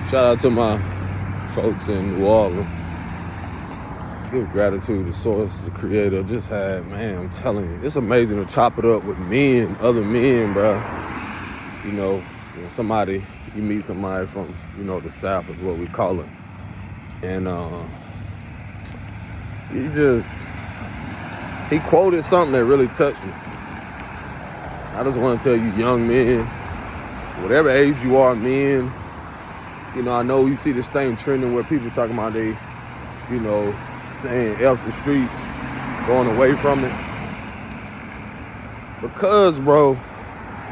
Shout out to my folks in New Orleans. Give gratitude to Source, the creator. Just had, man, I'm telling you, it's amazing to chop it up with men, other men, bro. You know, you meet somebody from, the South is what we call it. And he quoted something that really touched me. I just want to tell you, young men, whatever age you are, men, I know you see this thing trending where people talking about they, saying F the streets, going away from it. Because, bro,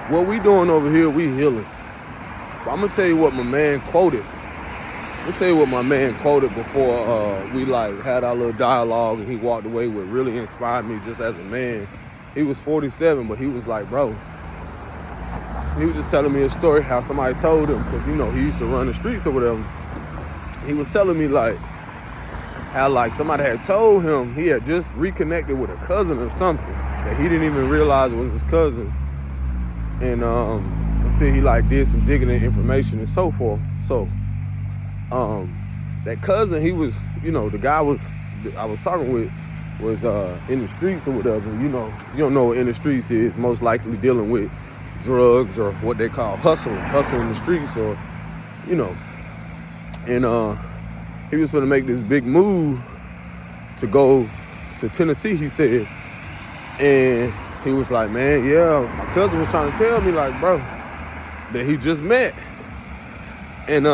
what we doing over here, we healing. But I'm going to tell you what my man quoted. Before we had our little dialogue and he walked away. What really inspired me just as a man. He was 47, but he was like, bro, he was just telling me a story how somebody told him, because, he used to run the streets or whatever. He was telling me how somebody had told him he had just reconnected with a cousin or something that he didn't even realize it was his cousin. And until he did some digging in information and so forth. So that cousin, he was, the guy I was talking with was in the streets or whatever. You don't know what in the streets is, most likely dealing with drugs or what they call hustle in the streets, or and he was gonna make this big move to go to Tennessee, he said. And he was like, man, yeah, my cousin was trying to tell me, bro, that he just met. And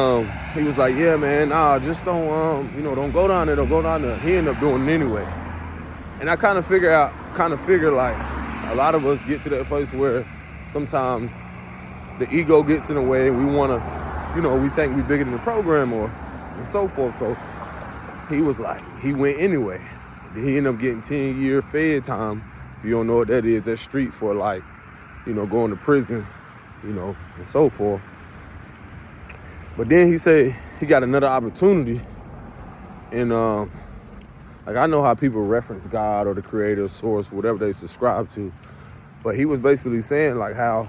he was like, yeah, man, nah, just don't go down there, He ended up doing it anyway. And I kind of figure a lot of us get to that place where sometimes the ego gets in the way and we want to, we think we're bigger than the program and so forth. So he was like, he went anyway. He ended up getting 10-year fed time. If you don't know what that is, that's street for going to prison, and so forth. But then he said he got another opportunity. And I know how people reference God or the creator, source, whatever they subscribe to. But he was basically saying how,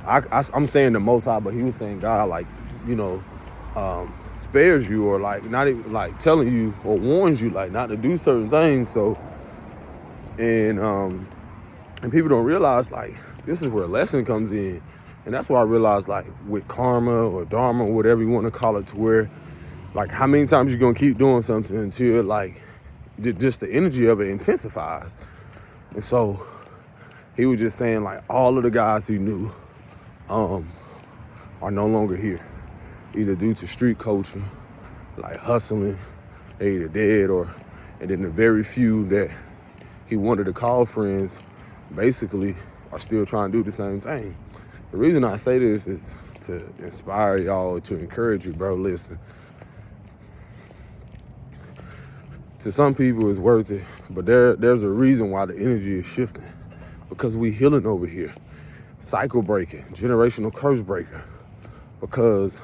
I'm saying the Most High, but he was saying God, spares you or not even telling you or warns you not to do certain things. So, and people don't realize this is where a lesson comes in. And that's why I realized with karma or dharma, whatever you want to call it, to where how many times you're going to keep doing something until just the energy of it intensifies. And so he was just saying all of the guys he knew are no longer here, either due to street culture, hustling, they either dead, and then the very few that he wanted to call friends basically are still trying to do the same thing. The reason I say this is to inspire y'all, to encourage you, bro. Listen, to some people it's worth it, but there's a reason why the energy is shifting, because we healing over here, cycle breaking, generational curse breaker, because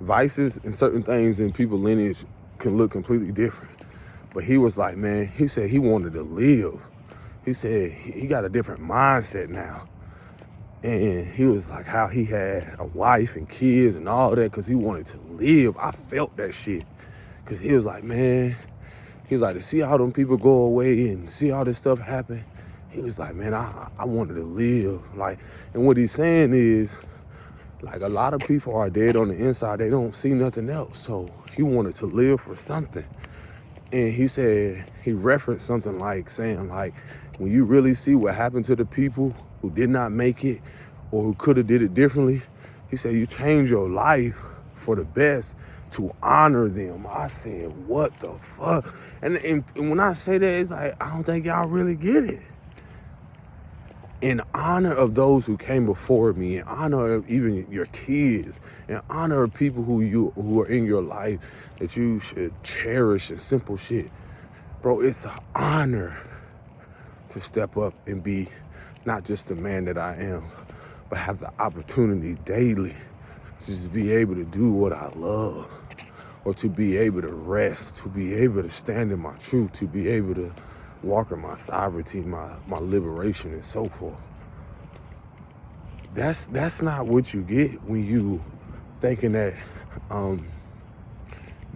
vices and certain things in people's lineage can look completely different. But he was like, man, he said he wanted to live. He said he got a different mindset now. And he was like how he had a wife and kids and all that because he wanted to live. I felt that shit. Because he was like, man, he was like, to see all them people go away and see all this stuff happen. He was like, man, I wanted to live. And what he's saying is, a lot of people are dead on the inside. They don't see nothing else. So he wanted to live for something. And he said, he referenced something saying when you really see what happened to the people who did not make it or who could have did it differently, he said, you change your life for the best to honor them. I said, what the fuck? And when I say that, it's I don't think y'all really get it. In honor of those who came before me, in honor of even your kids, in honor of people who are in your life that you should cherish and simple shit. Bro, it's an honor to step up and be not just the man that I am, but have the opportunity daily to just be able to do what I love, or to be able to rest, to be able to stand in my truth, to be able to walk in my sovereignty, my liberation, and so forth. That's not what you get when you thinking that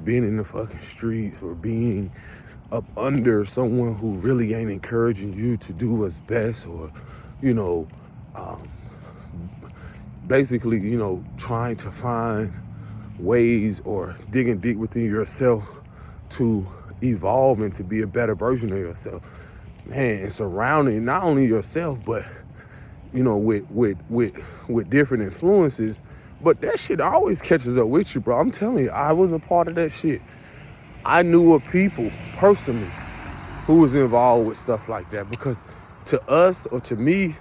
being in the fucking streets or being up under someone who really ain't encouraging you to do what's best, or, you know, basically, you know, trying to find ways or digging deep within yourself to evolve and to be a better version of yourself. Man, and surrounding not only yourself, but, you know, with different influences. But that shit always catches up with you, bro. I'm telling you, I was a part of that shit. I knew of people personally who was involved with stuff like that, because to us, or to me,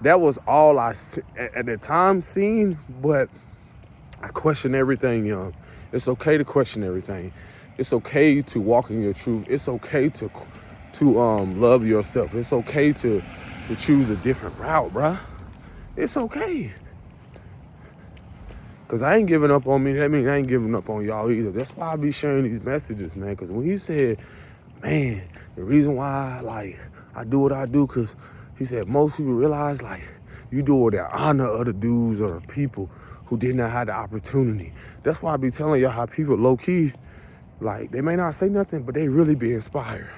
that was all I at the time seen. But I question everything, young. It's okay to question everything. It's okay to walk in your truth. It's okay to love yourself. It's okay to choose a different route, bruh. It's okay. Because I ain't giving up on me. That means I ain't giving up on y'all either. That's why I be sharing these messages, man. Because when he said, man, the reason why, like, I do what I do, because he said most people realize, like, you do it to honor other dudes or people who did not have the opportunity. That's why I be telling y'all how people low-key, like, they may not say nothing, but they really be inspired.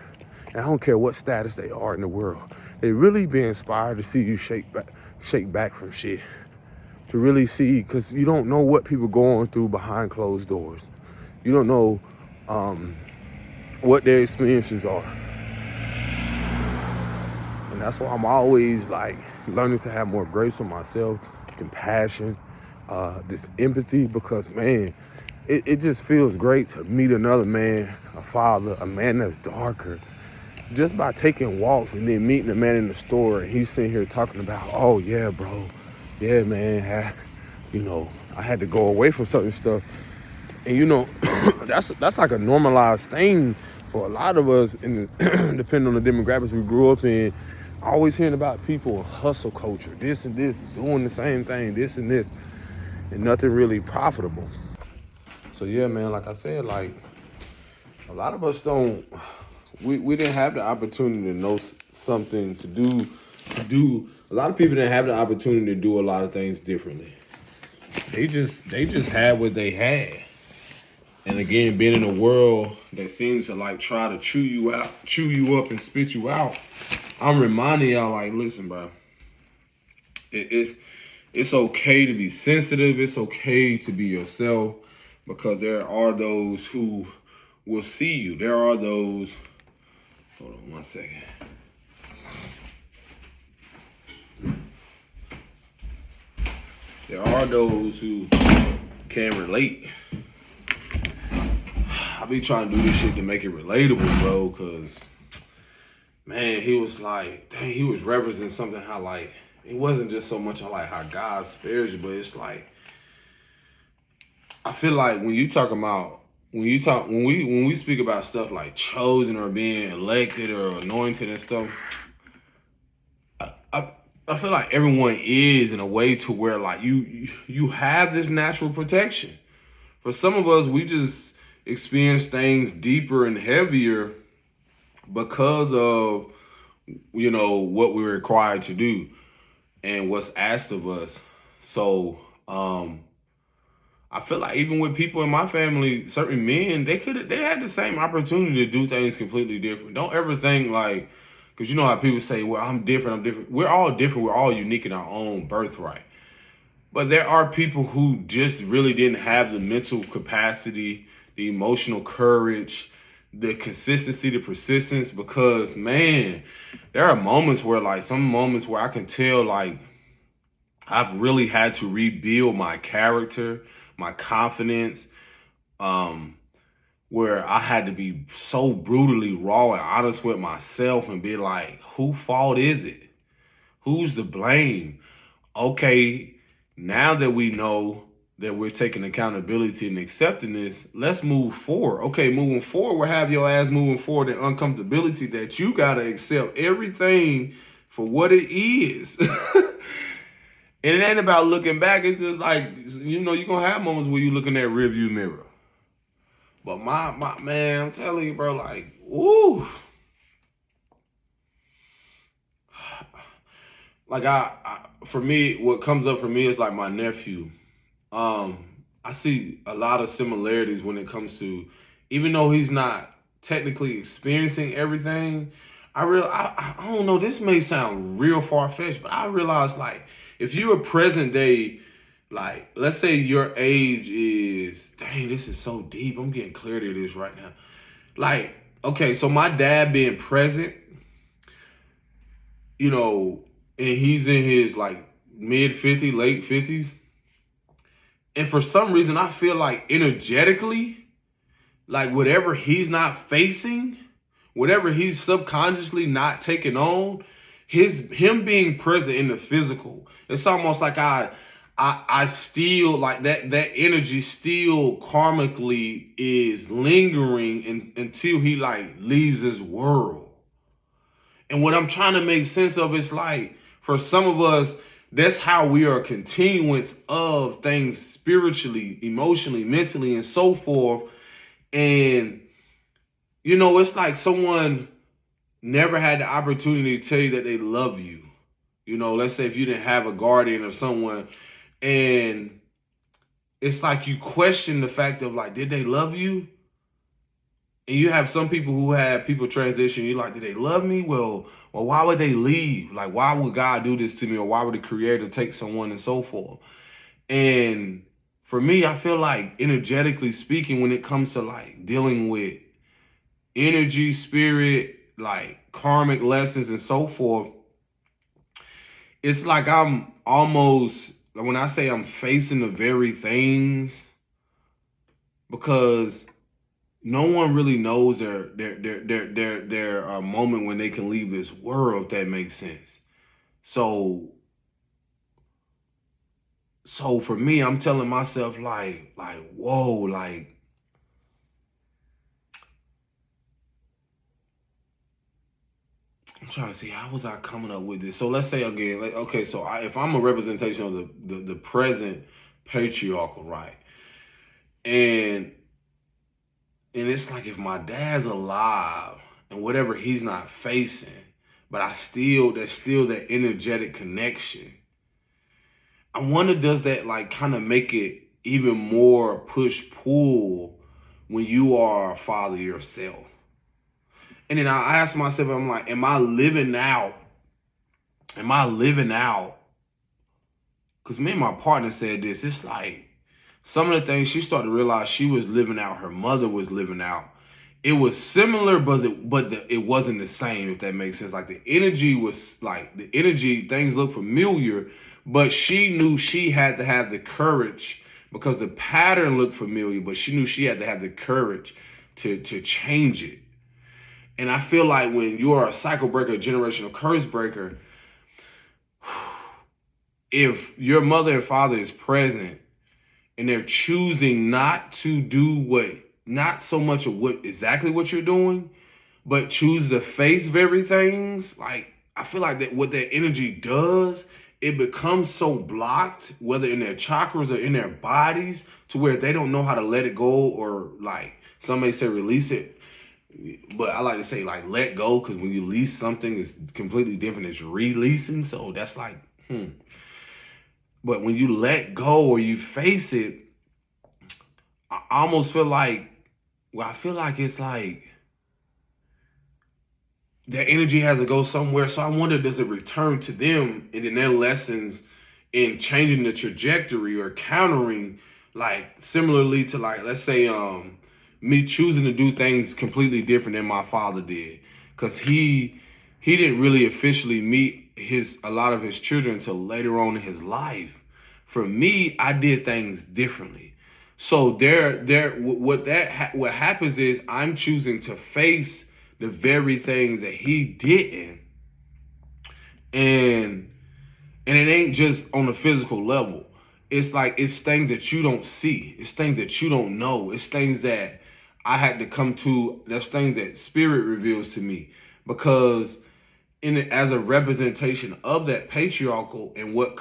And I don't care what status they are in the world. They really be inspired to see you shake back from shit. To really see, because you don't know what people going through behind closed doors. You don't know what their experiences are. And that's why I'm always, like, learning to have more grace for myself, compassion, this empathy, because, man, it just feels great to meet another man, a father, a man that's darker, just by taking walks and then meeting a man in the store, and he's sitting here talking about, oh, yeah, bro, yeah, man, you know, I had to go away from certain stuff. And, you know, that's like a normalized thing for a lot of us, depending on the demographics we grew up in. Always hearing about people hustle culture, this and this, doing the same thing, this and this, and nothing really profitable. So, yeah, man, like I said, like, a lot of us we didn't have the opportunity to know something to do. A lot of people didn't have the opportunity to do a lot of things differently. They just had what they had. And again, being in a world that seems to, like, try to chew you up and spit you out, I'm reminding y'all, like, listen, bro, it's okay to be sensitive. It's okay to be yourself, because there are those who will see you. There are those, hold on one second. There are those who can relate. I be trying to do this shit to make it relatable, bro, because, man, he was like, dang, he was referencing something how, like, it wasn't just so much on, like, how God spares you, but it's like, I feel like when we speak about stuff like chosen or being elected or anointed and stuff, I feel like everyone is, in a way, to where, like, you have this natural protection. For some of us, we just experience things deeper and heavier because of, you know, what we're required to do and what's asked of us. So I feel like even with people in my family, certain men, they had the same opportunity to do things completely different. Don't ever think, like, because you know how people say, well, I'm different. We're all different. We're all unique in our own birthright. But there are people who just really didn't have the mental capacity, the emotional courage, the consistency, the persistence, because, man, there are moments where, like, some moments where I can tell, like, I've really had to rebuild my character, my confidence, where I had to be so brutally raw and honest with myself and be like, whose fault is it? Who's to blame? Okay, now that we know that we're taking accountability and accepting this, let's move forward. Okay, moving forward, we'll have your ass moving forward in uncomfortability, that you got to accept everything for what it is. And it ain't about looking back. It's just like, you know, you're going to have moments where you look in that rearview mirror. But my man, I'm telling you, bro, like, woo. Like, for me, what comes up for me is like my nephew. I see a lot of similarities when it comes to, even though he's not technically experiencing everything. I don't know. This may sound real far fetched, but I realize like if you're a present day, like let's say your age is, dang, this is so deep. I'm getting clarity of this right now. Like, okay, so my dad being present, you know, and he's in his like mid 50s, late 50s. And for some reason, I feel like energetically, like whatever he's not facing, whatever he's subconsciously not taking on, him being present in the physical, it's almost like I still like that energy still karmically is lingering until he like leaves this world. And what I'm trying to make sense of is like for some of us, that's how we are a continuance of things spiritually, emotionally, mentally, and so forth. And you know, it's like someone never had the opportunity to tell you that they love you. You know, let's say if you didn't have a guardian or someone, and it's like you question the fact of like, did they love you? And you have some people who have people transition. You're like, did they love me? Well, why would they leave? Like, why would God do this to me? Or why would the creator take someone and so forth? And for me, I feel like energetically speaking, when it comes to like dealing with energy, spirit, like karmic lessons and so forth, it's like I'm almost, when I say I'm facing the very things, because no one really knows their moment when they can leave this world, if that makes sense. So for me, I'm telling myself like whoa, like I'm trying to see how was I coming up with this. So let's say again, like, okay, so if I'm a representation of the present patriarchal, right? And it's like if my dad's alive and whatever he's not facing, but there's still that energetic connection. I wonder, does that like kind of make it even more push pull when you are a father yourself? And then I ask myself, I'm like, am I living out? Am I living out? Because me and my partner said this. It's like some of the things she started to realize she was living out, her mother was living out. It was similar, but it wasn't the same, if that makes sense. Like the energy was like things look familiar, but she knew she had to have the courage because the pattern looked familiar, but she knew she had to have the courage to change it. And I feel like when you are a cycle breaker, a generational curse breaker, if your mother and father is present and they're choosing not to do not so much of exactly what you're doing, but choose to face very things, like I feel like that what that energy does, it becomes so blocked, whether in their chakras or in their bodies, to where they don't know how to let it go, or like some may say release it. But I like to say like let go, because when you release something, it's completely different. It's releasing. So that's like, But when you let go or you face it, I almost feel like, I feel like it's like that energy has to go somewhere. So I wonder, does it return to them and in their lessons in changing the trajectory or countering, like similarly to like, let's say, me choosing to do things completely different than my father did, because he didn't really officially meet a lot of his children until later on in his life. For me, I did things differently. So what happens is I'm choosing to face the very things that he didn't, and it ain't just on the physical level. It's like it's things that you don't see. It's things that you don't know. It's things that I had to come to. That's things that spirit reveals to me, because as a representation of that patriarchal and what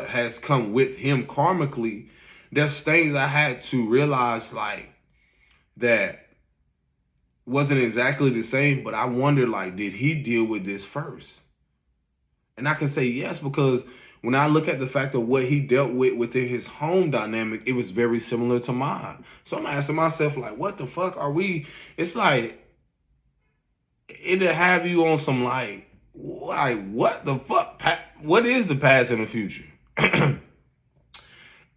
has come with him karmically, there's things I had to realize like that wasn't exactly the same, but I wonder like, did he deal with this first? And I can say yes, because when I look at the fact of what he dealt with within his home dynamic, it was very similar to mine. So I'm asking myself, like, what the fuck are we? It's like, it'll have you on some like what the fuck? What is the past and the future?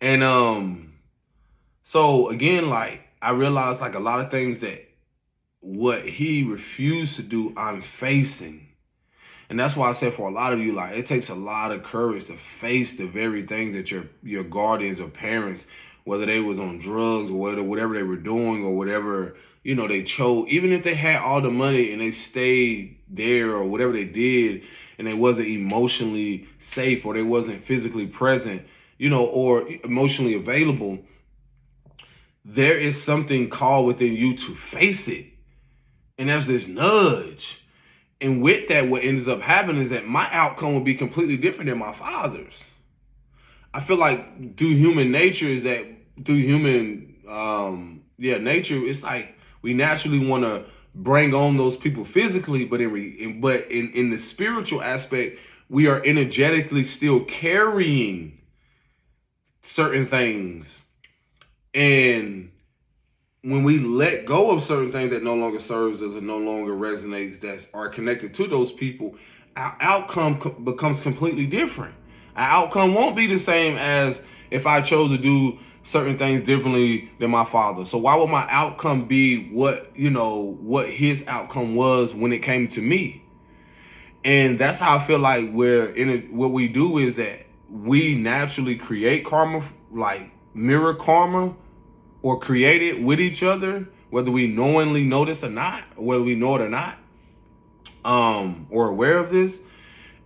And so again, like, I realized like a lot of things that what he refused to do, I'm facing. And that's why I said for a lot of you, like, it takes a lot of courage to face the very things that your guardians or parents, whether they was on drugs or whatever they were doing or whatever, you know, they chose, even if they had all the money and they stayed there or whatever they did and they wasn't emotionally safe or they wasn't physically present, you know, or emotionally available, there is something called within you to face it. And there's this nudge. And with that, what ends up happening is that my outcome will be completely different than my father's. I feel like through human nature is that through human, nature, it's like we naturally want to bring on those people physically, but in the spiritual aspect, we are energetically still carrying certain things. And when we let go of certain things that no longer serves us and no longer resonates, that are connected to those people, our outcome becomes completely different. Our outcome won't be the same as if I chose to do certain things differently than my father. So why would my outcome be what his outcome was when it came to me? And that's how I feel like what we do is that we naturally create karma, like mirror karma, or create it with each other, whether we knowingly know this or not, or whether we know it or not, or aware of this.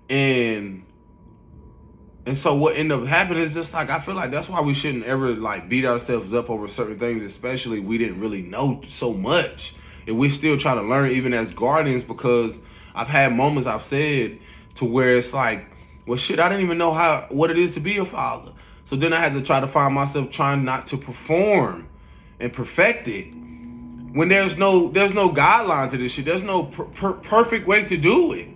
And so what ended up happening is just like, I feel like that's why we shouldn't ever like beat ourselves up over certain things, especially we didn't really know so much. And we still try to learn even as guardians, because I've had moments I've said to where it's like, well, shit, I didn't even know what it is to be a father. So then I had to try to find myself trying not to perform and perfect it when there's no guideline to this shit. There's no perfect way to do it.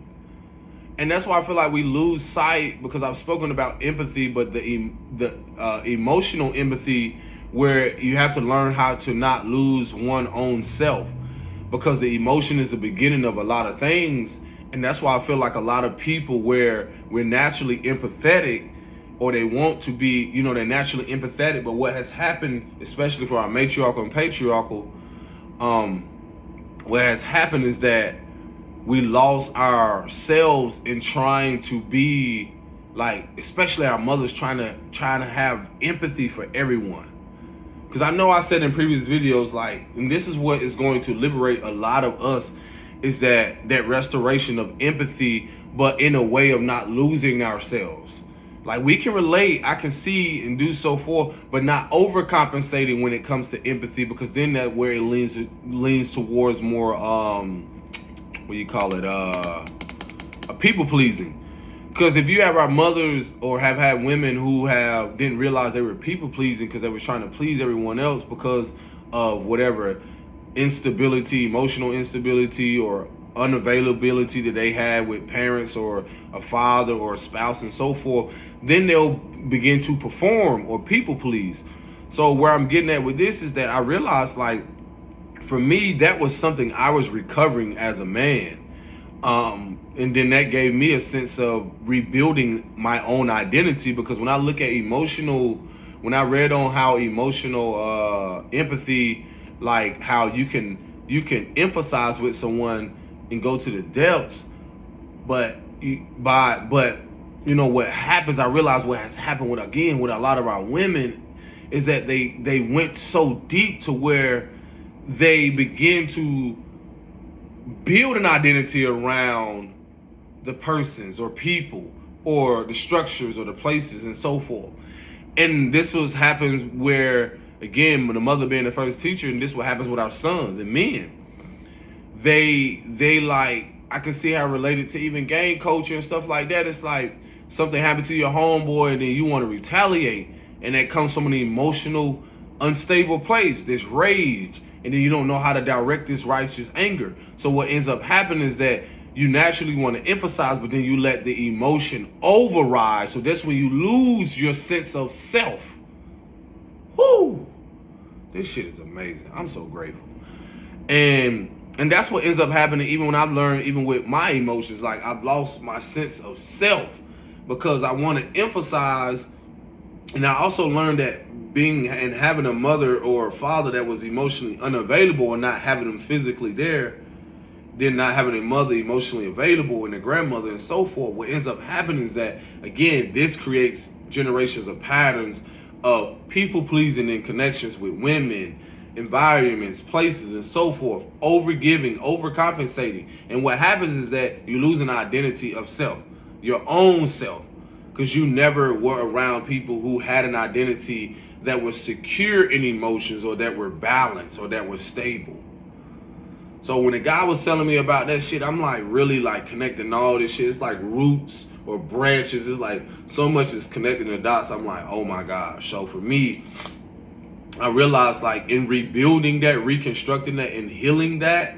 And that's why I feel like we lose sight, because I've spoken about empathy, but the emotional empathy, where you have to learn how to not lose one's own self, because the emotion is the beginning of a lot of things. And that's why I feel like a lot of people, where we're naturally empathetic, or they want to be, they're naturally empathetic, but what has happened, especially for our matriarchal and patriarchal, what has happened is that we lost ourselves in trying to be like, especially our mothers trying to have empathy for everyone. Because I know I said in previous videos, like, and this is what is going to liberate a lot of us, is that restoration of empathy, but in a way of not losing ourselves. Like, we can relate, I can see and do so forth, but not overcompensating when it comes to empathy, because then that where it leans towards more a people pleasing. Because if you have our mothers, or have had women who didn't realize they were people pleasing because they were trying to please everyone else because of whatever instability, emotional instability, or unavailability that they had with parents or a father or a spouse and so forth, then they'll begin to perform or people please. So where I'm getting at with this is that I realized, like, for me, that was something I was recovering as a man. And then that gave me a sense of rebuilding my own identity, because when I look at when I read on how emotional empathy, like how you can empathize with someone and go to the depths, but what happens, I realize what has happened with a lot of our women is that they went so deep to where they begin to build an identity around the persons or people or the structures or the places and so forth. And this happens where, again, when the mother being the first teacher, and this what happens with our sons and men. They like, I can see how related to even gang culture and stuff like that. It's like something happened to your homeboy and then you want to retaliate, and that comes from an emotional, unstable place, this rage, and then you don't know how to direct this righteous anger. So what ends up happening is that you naturally want to emphasize, but then you let the emotion override. So that's when you lose your sense of self. Whoo! This shit is amazing. I'm so grateful. And that's what ends up happening even when I've learned, even with my emotions, like I've lost my sense of self because I want to emphasize. And I also learned that being and having a mother or a father that was emotionally unavailable or not having them physically there, then not having a mother emotionally available and a grandmother and so forth, what ends up happening is that, again, this creates generations of patterns of people pleasing in connections with women, environments, places, and so forth, overgiving, overcompensating. And what happens is that you lose an identity of self, your own self, because you never were around people who had an identity that was secure in emotions or that were balanced or that were stable. So when a guy was telling me about that shit, I'm like really like connecting all this shit. It's like roots or branches. It's like so much is connecting the dots. I'm like, oh my gosh. So for me, I realized like in rebuilding that, reconstructing that, and healing that,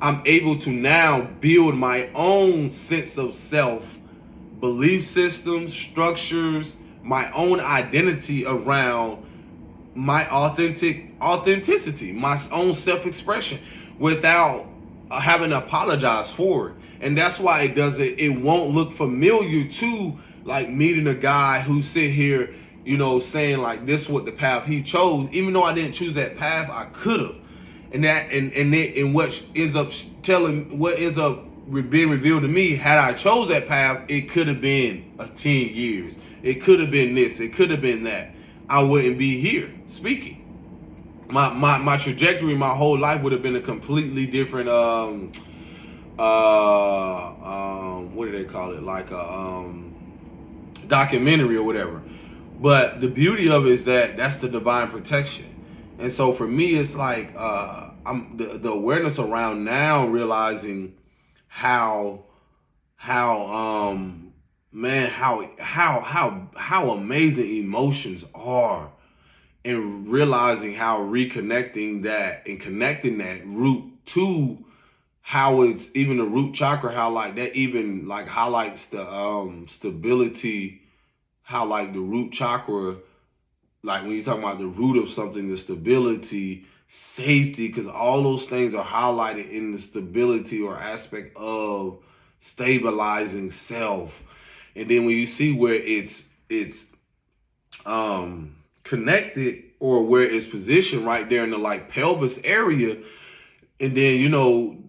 I'm able to now build my own sense of self, belief systems, structures, my own identity around my authenticity, my own self-expression without having to apologize for it. And that's why it won't look familiar to like meeting a guy who sit here, saying like this is what the path he chose, even though I didn't choose that path, I could have. And what ends up being revealed to me, had I chose that path, it could have been 10 years. It could have been this, it could have been that. I wouldn't be here speaking. My trajectory, my whole life would have been a completely different what do they call it? Like a documentary or whatever. But the beauty of it is that that's the divine protection. And so for me, it's like I'm the awareness around now realizing how amazing emotions are, and realizing how reconnecting that and connecting that root to how it's even the root chakra, how like that even like highlights the stability, how like the root chakra, like when you're talking about the root of something, the stability, safety, because all those things are highlighted in the stability or aspect of stabilizing self. And then when you see where it's connected, or where it's positioned right there in the like pelvis area, and then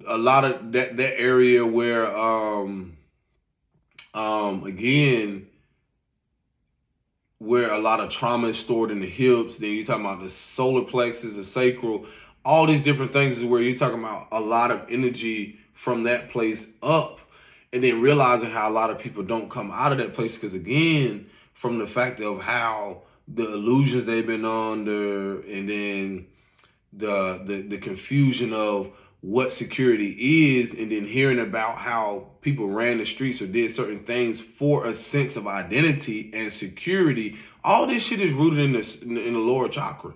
a lot of that area where again, where a lot of trauma is stored in the hips. Then you're talking about the solar plexus, the sacral, all these different things is where you're talking about a lot of energy from that place up. And then realizing how a lot of people don't come out of that place because, again, from the fact of how the illusions they've been under, and then the confusion of what security is, and then hearing about how people ran the streets or did certain things for a sense of identity and security. All this shit is rooted in the lower chakra,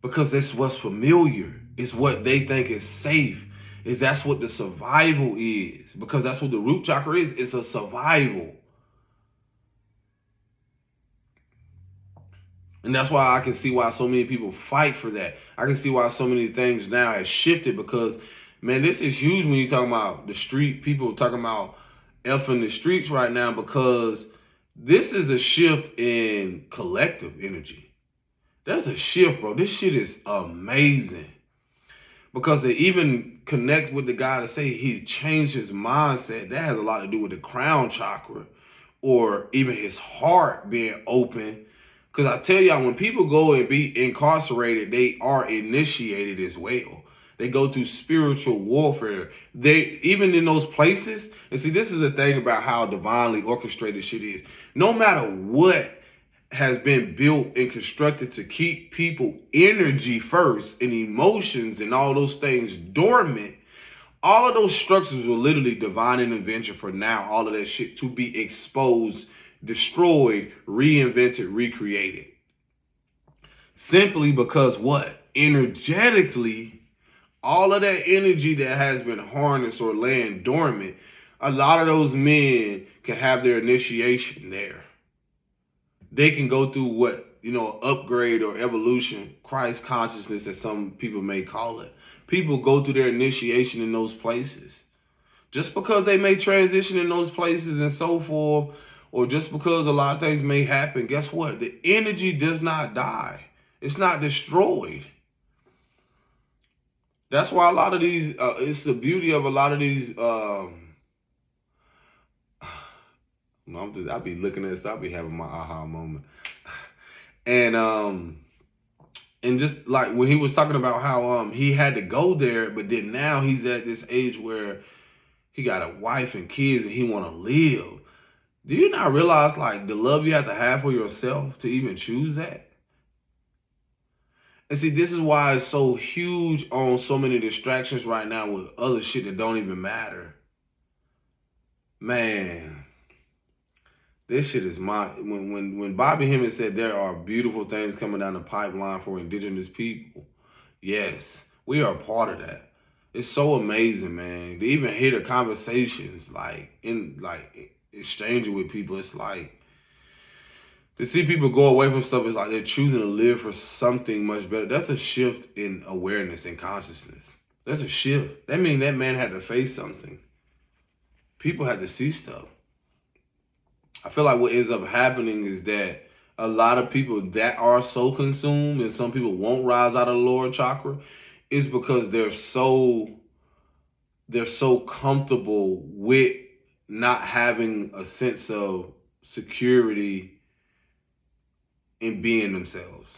because that's what's familiar. It's what they think is safe. That's what the survival is, because that's what the root chakra is. It's a survival. And that's why I can see why so many people fight for that. I can see why so many things now have shifted, because, man, this is huge when you're talking about the street. People talking about effing the streets right now, because this is a shift in collective energy. That's a shift, bro. This shit is amazing. Because they even connect with the guy to say he changed his mindset. That has a lot to do with the crown chakra, or even his heart being open. Because I tell y'all, when people go and be incarcerated, they are initiated as well. They go through spiritual warfare. They, even in those places, and see, this is the thing about how divinely orchestrated shit is. No matter what has been built and constructed to keep people energy first and emotions and all those things dormant, all of those structures were literally divine intervention for now all of that shit to be exposed, destroyed, reinvented, recreated. Simply because what? Energetically, All of that energy that has been harnessed or laying dormant, a lot of those men can have their initiation there. They can go through what, upgrade or evolution, Christ consciousness, as some people may call it. People go through their initiation in those places. Just because they may transition in those places and so forth, or just because a lot of things may happen, guess what? The energy does not die. It's not destroyed. That's why a lot of these, it's the beauty of a lot of these, I'll be looking at this, I'll be having my aha moment. And just like when he was talking about how he had to go there, but then now he's at this age where he got a wife and kids and he want to live. Do you not realize like the love you have to have for yourself to even choose that? And see, this is why it's so huge on so many distractions right now with other shit that don't even matter. Man, this shit is when Bobby Hemmings said there are beautiful things coming down the pipeline for indigenous people. Yes, we are a part of that. It's so amazing, man. To even hear the conversations, exchanging with people, it's like to see people go away from stuff. It's like they're choosing to live for something much better. That's a shift in awareness and consciousness. That's a shift. That means that man had to face something. People had to see stuff. I feel like what ends up happening is that a lot of people that are so consumed, and some people won't rise out of the lower chakra, is because they're so comfortable with not having a sense of security in being themselves.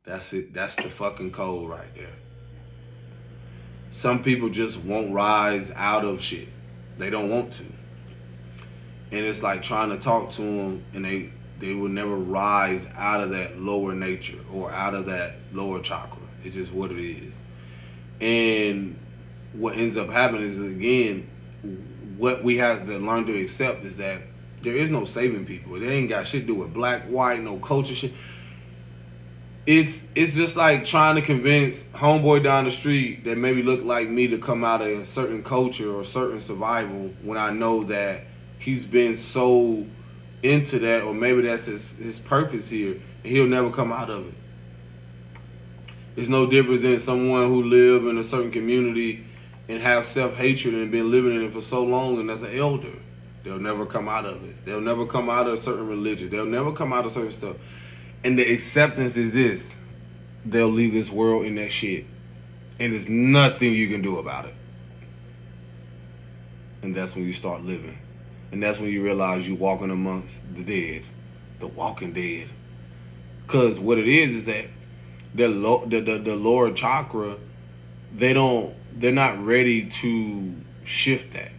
That's it. That's the fucking code right there. Some people just won't rise out of shit. They don't want to. And it's like trying to talk to them, and they will never rise out of that lower nature or out of that lower chakra. It's just what it is. And what ends up happening is, again, what we have to learn to accept is that there is no saving people. It ain't got shit to do with black, white, no culture shit. It's just like trying to convince homeboy down the street that maybe look like me to come out of a certain culture or certain survival when I know that he's been so into that, or maybe that's his purpose here, and he'll never come out of it. There's no difference in someone who live in a certain community and have self-hatred and been living in it for so long, and that's an elder. They'll never come out of it. They'll never come out of a certain religion. They'll never come out of certain stuff. And the acceptance is this: they'll leave this world in that shit, and there's nothing you can do about it. And that's when you start living. And that's when you realize you're walking amongst the dead, the walking dead. Because what it is that the lower chakra, they're not ready to shift that.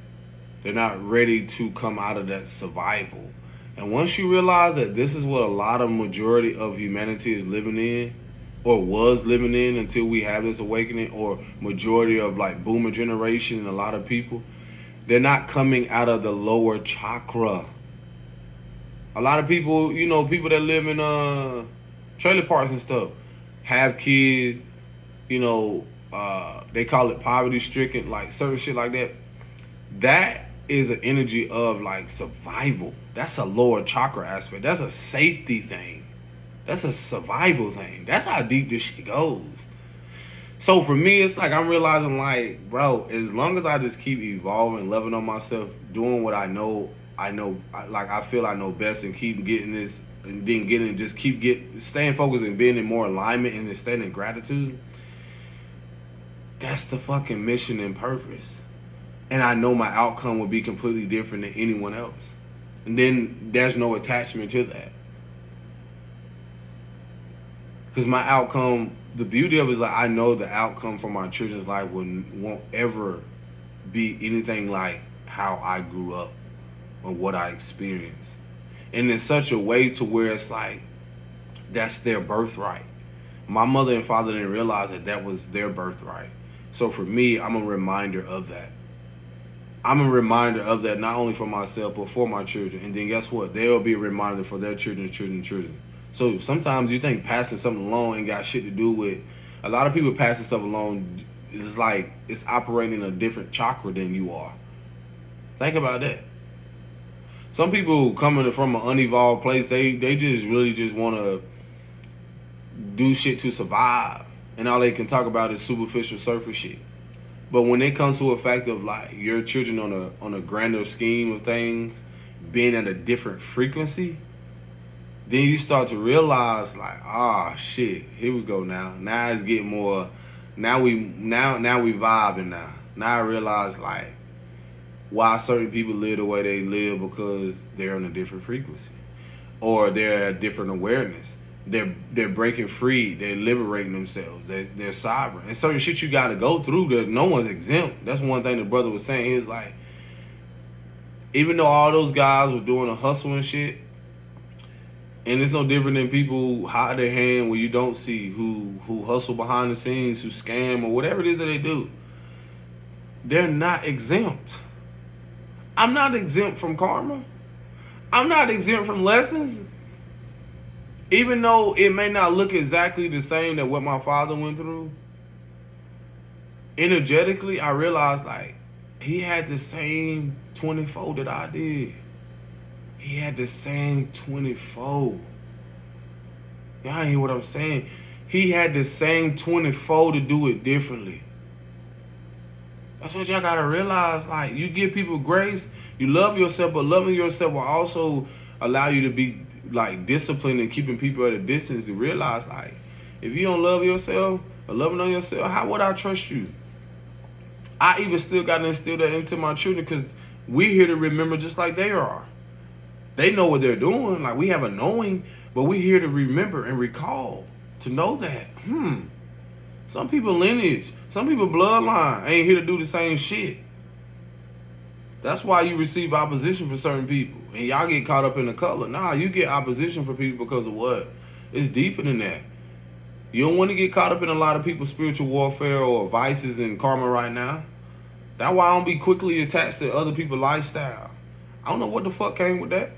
They're not ready to come out of that survival. And once you realize that this is what a lot of majority of humanity is living in, or was living in until we have this awakening, or majority of like boomer generation and a lot of people, they're not coming out of the lower chakra. A lot of people, people that live in trailer parks and stuff, have kids, they call it poverty stricken, like certain shit like that. That is an energy of like survival. That's a lower chakra aspect. That's a safety thing. That's a survival thing. That's how deep this shit goes. So for me, it's like I'm realizing, like, bro, as long as I just keep evolving, loving on myself, doing what I feel I know best, and keep getting this, and then staying focused and being in more alignment and then staying in gratitude, that's the fucking mission and purpose. And I know my outcome will be completely different than anyone else. And then there's no attachment to that. Because my outcome, the beauty of it is like I know the outcome for my children's life won't ever be anything like how I grew up or what I experienced. And in such a way to where it's like that's their birthright. My mother and father didn't realize that was their birthright. So for me, I'm a reminder of that. I'm a reminder of that not only for myself, but for my children. And then guess what? They'll be a reminder for their children. So sometimes you think passing something along ain't got shit to do with A lot of people passing stuff along. It's like it's operating in a different chakra than you are. Think about that. Some people coming from an unevolved place, they just really just want to do shit to survive, and all they can talk about is superficial surface shit. But when it comes to a fact of like your children on a grander scheme of things, being at a different frequency, then you start to realize like, ah, shit, here we go now. Now it's getting more. Now we vibing now. Now I realize like why certain people live the way they live, because they're on a different frequency, or they're at a different awareness. They're breaking free. They're liberating themselves. They're sovereign. And certain shit you got to go through. That no one's exempt. That's one thing the brother was saying. He was like, even though all those guys were doing a hustle and shit, and it's no different than people who hide their hand where you don't see, who hustle behind the scenes, who scam or whatever it is that they do. They're not exempt. I'm not exempt from karma. I'm not exempt from lessons. Even though it may not look exactly the same that what my father went through, energetically, I realized like he had the same 24 that I did. He had the same 24. Y'all hear what I'm saying? He had the same 24 to do it differently. That's what y'all gotta realize. Like, you give people grace, you love yourself, but loving yourself will also allow you to be like disciplined and keeping people at a distance, and realize like, if you don't love yourself or loving on yourself, how would I trust you? I even still got to instill that into my children, because we're here to remember just like they are. They know what they're doing. Like, we have a knowing, but we're here to remember and recall, to know that, some people lineage, some people bloodline ain't here to do the same shit. That's why you receive opposition for certain people. And y'all get caught up in the color. Nah, you get opposition for people because of what? It's deeper than that. You don't want to get caught up in a lot of people's spiritual warfare or vices and karma right now. That's why I don't be quickly attached to other people's lifestyle. I don't know what the fuck came with that.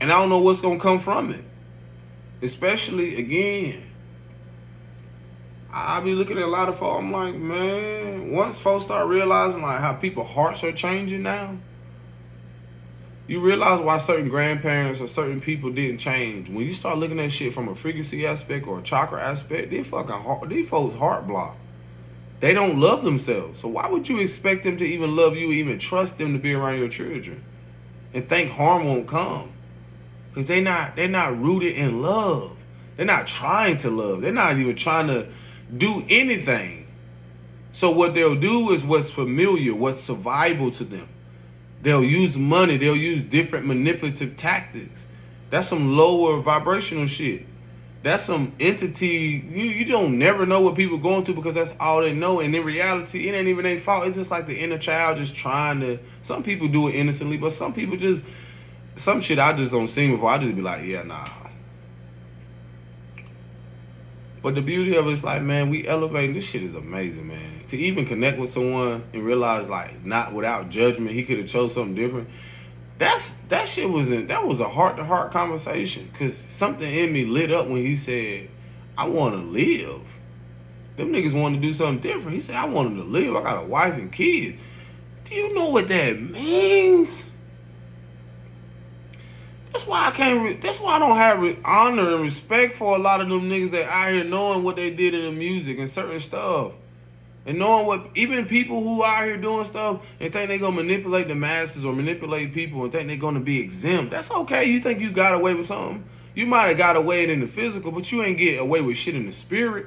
And I don't know what's going to come from it. Especially, again, I be looking at a lot of folks, I'm like, man, once folks start realizing like how people's hearts are changing now, you realize why certain grandparents or certain people didn't change. When you start looking at shit from a frequency aspect or a chakra aspect, these folks heart blocked. They don't love themselves. So why would you expect them to even love you, even trust them to be around your children, and think harm won't come? Because they're not rooted in love. They're not trying to love. They're not even trying to do anything. So what they'll do is what's familiar, what's survival to them. They'll use money. They'll use different manipulative tactics. That's some lower vibrational shit. That's some entity. You don't never know what people are going through, because that's all they know. And in reality, it ain't even their fault. It's just like the inner child just trying to. Some people do it innocently, but some people just, some shit I just don't see before. I just be like, yeah, nah. But the beauty of it is like, man, we elevating. This shit is amazing, man. To even connect with someone and realize, like, not without judgment, he could have chose something different. That was a heart-to-heart conversation, because something in me lit up when he said, I want to live. Them niggas wanted to do something different. He said, I wanted to live. I got a wife and kids. Do you know what that means? That's why I don't have honor and respect for a lot of them niggas that out here knowing what they did in the music and certain stuff. And knowing what, even people who out here doing stuff and think they're going to manipulate the masses or manipulate people and think they're going to be exempt. That's okay. You think you got away with something. You might have got away in the physical, but you ain't get away with shit in the spirit.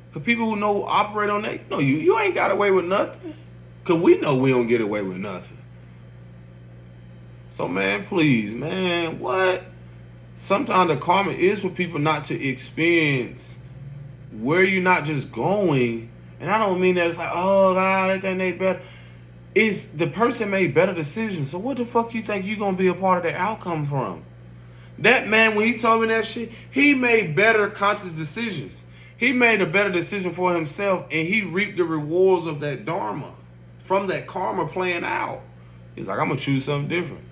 Because people who know operate on that, you ain't got away with nothing. Because we know we don't get away with nothing. So, man, please, man, what? Sometimes the karma is for people not to experience where you're not just going. And I don't mean that it's like, oh, God, they think they better. It's the person made better decisions. So what the fuck you think you're going to be a part of the outcome from? That man, when he told me that shit, he made better conscious decisions. He made a better decision for himself, and he reaped the rewards of that dharma from that karma playing out. He's like, I'm going to choose something different.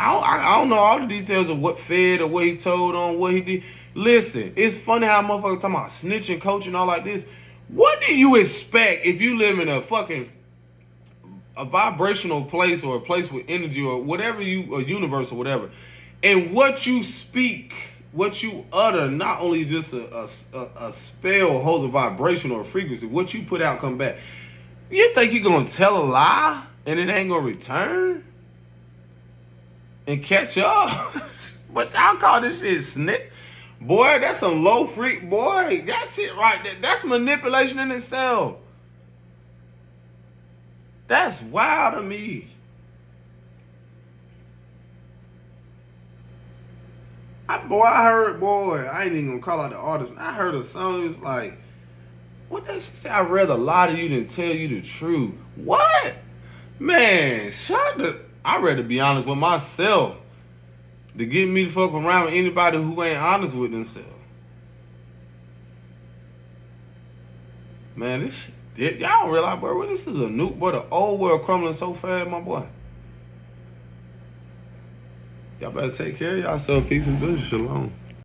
I don't know all the details of what fed or what he told on, what he did. Listen, it's funny how motherfuckers talking about snitching, coaching, all like this. What do you expect if you live in a vibrational place or a place with energy or whatever a universe or whatever, and what you speak, what you utter, not only just a spell holds a vibration or a frequency, what you put out come back. You think you're gonna tell a lie and it ain't gonna return and catch up? But y'all call this shit snitch? Boy, that's some low freak, boy. That shit right there, that's manipulation in itself. That's wild to me. I heard, I ain't even gonna call out the artist. I heard a song, it was like, what did she say? I'd rather lie to you than tell you the truth. What? Man, I'd rather be honest with myself to get me to fuck around with anybody who ain't honest with themselves. Man, this shit, y'all don't realize, bro, this is a nuke, boy. The old world crumbling so fast, my boy. Y'all better take care of yourself. Peace and business. Shalom.